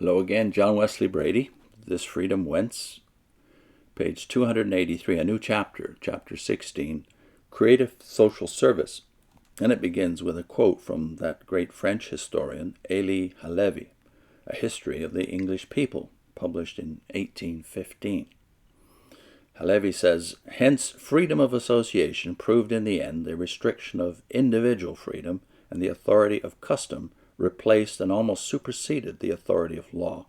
Hello again, John Wesley Bready. This Freedom Whence, page 283, a new chapter, chapter 16, Creative Social Service. And it begins with a quote from that great French historian, Élie Halévy, A History of the English People, published in 1815. Halévy says, "Hence freedom of association proved in the end the restriction of individual freedom, and the authority of custom replaced and almost superseded the authority of law.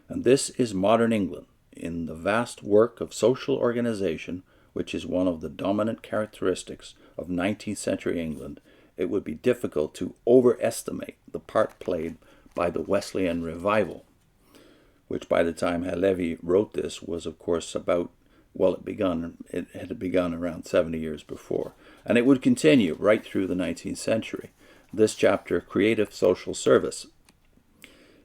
And this is modern England. In the vast work of social organization, which is one of the dominant characteristics of 19th century England, it would be difficult to overestimate the part played by the Wesleyan Revival," which by the time Halévy wrote this was, of course, it had begun around 70 years before. And it would continue right through the 19th century. This chapter, Creative Social Service.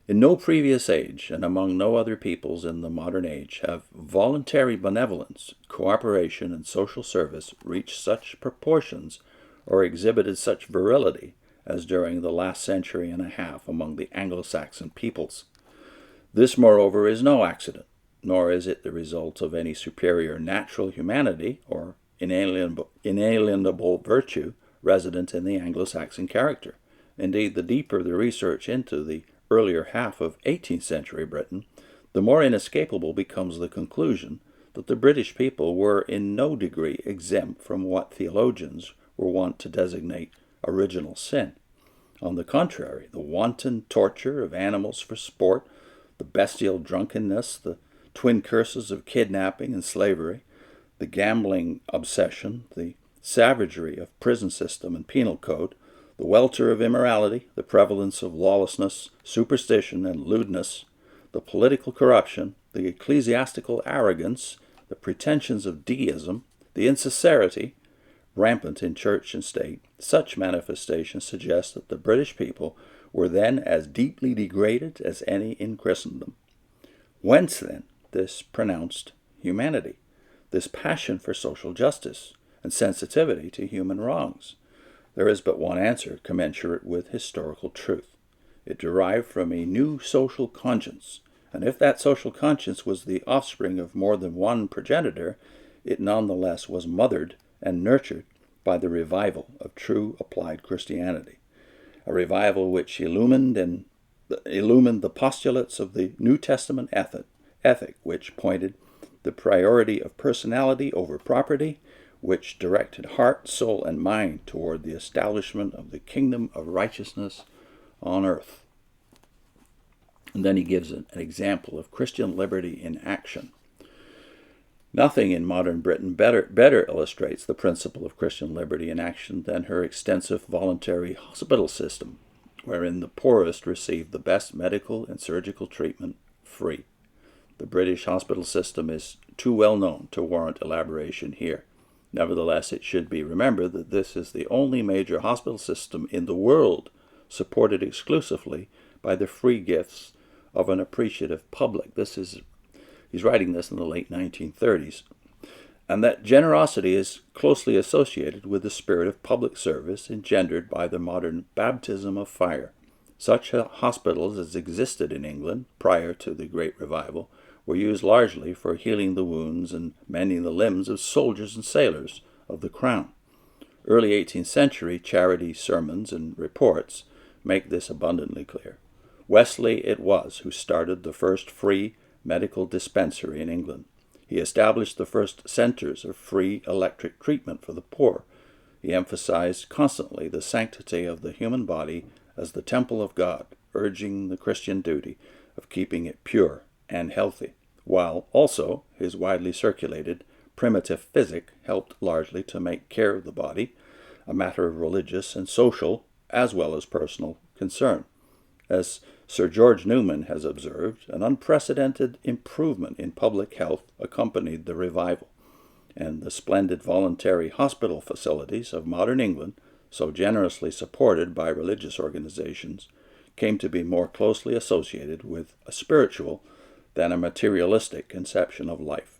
In no previous age, and among no other peoples in the modern age, have voluntary benevolence, cooperation, and social service reached such proportions or exhibited such virility as during the last century and a half among the Anglo-Saxon peoples. This, moreover, is no accident, nor is it the result of any superior natural humanity or inalienable virtue resident in the Anglo-Saxon character. Indeed, the deeper the research into the earlier half of 18th century Britain, the more inescapable becomes the conclusion that the British people were in no degree exempt from what theologians were wont to designate original sin. On the contrary, the wanton torture of animals for sport, the bestial drunkenness, the twin curses of kidnapping and slavery, the gambling obsession, the savagery of prison system and penal code, the welter of immorality, the prevalence of lawlessness, superstition, and lewdness, the political corruption, the ecclesiastical arrogance, the pretensions of deism, the insincerity rampant in church and state, such manifestations suggest that the British people were then as deeply degraded as any in Christendom. Whence, then, this pronounced humanity, this passion for social justice, and sensitivity to human wrongs? There is but one answer commensurate with historical truth. It derived from a new social conscience, and if that social conscience was the offspring of more than one progenitor, it nonetheless was mothered and nurtured by the revival of true applied Christianity, a revival which illumined the postulates of the New Testament ethic, which pointed the priority of personality over property, which directed heart, soul, and mind toward the establishment of the kingdom of righteousness on earth. And then he gives an example of Christian liberty in action. Nothing in modern Britain better illustrates the principle of Christian liberty in action than her extensive voluntary hospital system, wherein the poorest receive the best medical and surgical treatment free. The British hospital system is too well known to warrant elaboration here. Nevertheless, it should be remembered that this is the only major hospital system in the world supported exclusively by the free gifts of an appreciative public. He's writing this in the late 1930s. And that generosity is closely associated with the spirit of public service engendered by the modern baptism of fire. Such hospitals as existed in England prior to the Great Revival were used largely for healing the wounds and mending the limbs of soldiers and sailors of the Crown. Early 18th century charity sermons and reports make this abundantly clear. Wesley it was who started the first free medical dispensary in England. He established the first centers of free electric treatment for the poor. He emphasized constantly the sanctity of the human body as the temple of God, urging the Christian duty of keeping it pure and healthy, while also his widely circulated primitive Physic helped largely to make care of the body a matter of religious and social as well as personal concern. As Sir George Newman has observed, an unprecedented improvement in public health accompanied the revival, and the splendid voluntary hospital facilities of modern England, so generously supported by religious organizations, came to be more closely associated with a spiritual than a materialistic conception of life.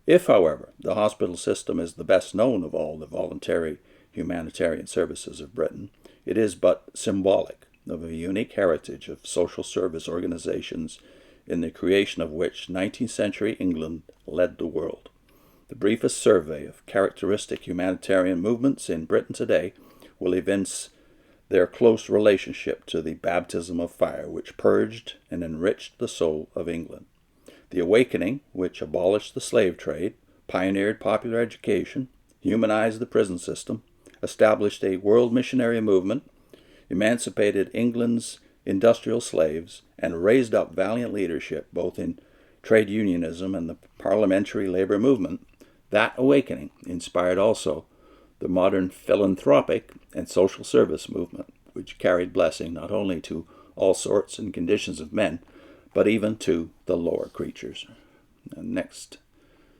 If, however, the hospital system is the best known of all the voluntary humanitarian services of Britain, it is but symbolic, of a unique heritage of social service organizations in the creation of which 19th century England led the world. The briefest survey of characteristic humanitarian movements in Britain today will evince their close relationship to the baptism of fire which purged and enriched the soul of England. The Awakening, which abolished the slave trade, pioneered popular education, humanized the prison system, established a world missionary movement, emancipated England's industrial slaves, and raised up valiant leadership both in trade unionism and the parliamentary labor movement. That awakening inspired also the modern philanthropic and social service movement, which carried blessing not only to all sorts and conditions of men, but even to the lower creatures. The next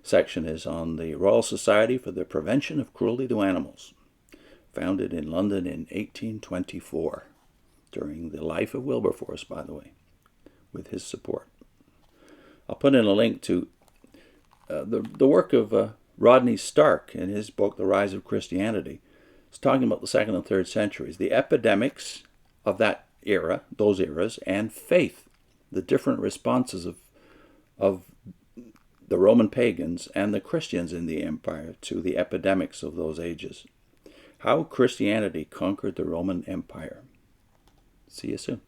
section is on the Royal Society for the Prevention of Cruelty to Animals, founded in London in 1824, during the life of Wilberforce, by the way, with his support. I'll put in a link to the work of Rodney Stark in his book, The Rise of Christianity. It's talking about the 2nd and 3rd centuries, the epidemics of that era, those eras, and faith, the different responses of the Roman pagans and the Christians in the empire to the epidemics of those ages. How Christianity conquered the Roman Empire. See you soon.